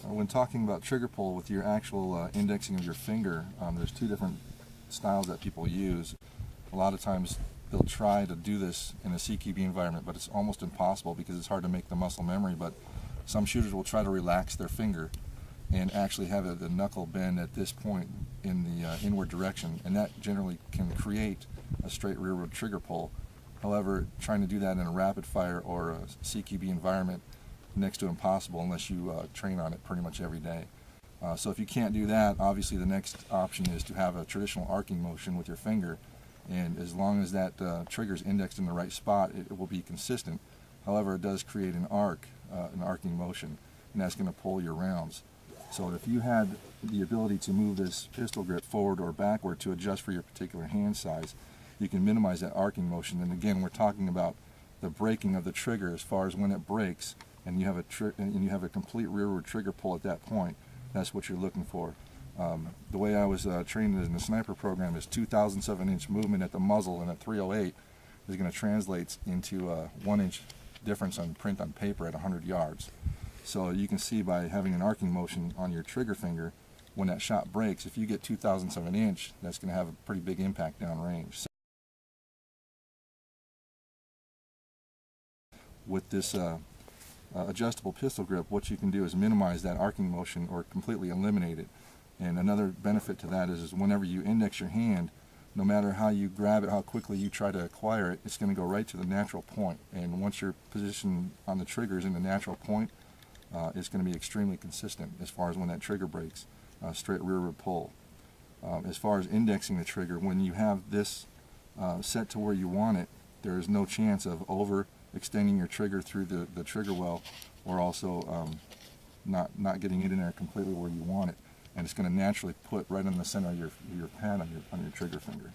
When talking about trigger pull with your actual indexing of your finger, there's two different styles that people use. A lot of times they'll try to do this in a CQB environment, but it's almost impossible because it's hard to make the muscle memory. But some shooters will try to relax their finger and actually have the knuckle bend at this point in the inward direction, and that generally can create a straight rearward trigger pull. However, trying to do that in a rapid fire or a CQB environment, next to impossible unless you train on it pretty much every day. So if you can't do that, obviously the next option is to have a traditional arcing motion with your finger, and as long as that trigger is indexed in the right spot, it will be consistent. However, it does create an arcing motion, and that's going to pull your rounds. So if you had the ability to move this pistol grip forward or backward to adjust for your particular hand size, you can minimize that arcing motion. And again, we're talking about the breaking of the trigger as far as when it breaks, and you have a complete rearward trigger pull at that point. That's what you're looking for. The way I was trained in the sniper program is 2,007-inch movement at the muzzle, and at 308 is going to translate into a 1-inch difference on print on paper at 100 yards. So you can see by having an arcing motion on your trigger finger, when that shot breaks, if you get 2,007-inch, that's going to have a pretty big impact downrange. So with this adjustable pistol grip, what you can do is minimize that arcing motion or completely eliminate it. And another benefit to that is whenever you index your hand, no matter how you grab it, how quickly you try to acquire it, it's going to go right to the natural point. And once your position on the trigger is in the natural point, it's going to be extremely consistent as far as when that trigger breaks, straight rearward pull. As far as indexing the trigger, when you have this set to where you want it, there is no chance of overextending your trigger through the trigger well, or also not getting it in there completely where you want it. And it's going to naturally put right in the center of your pad on your trigger finger.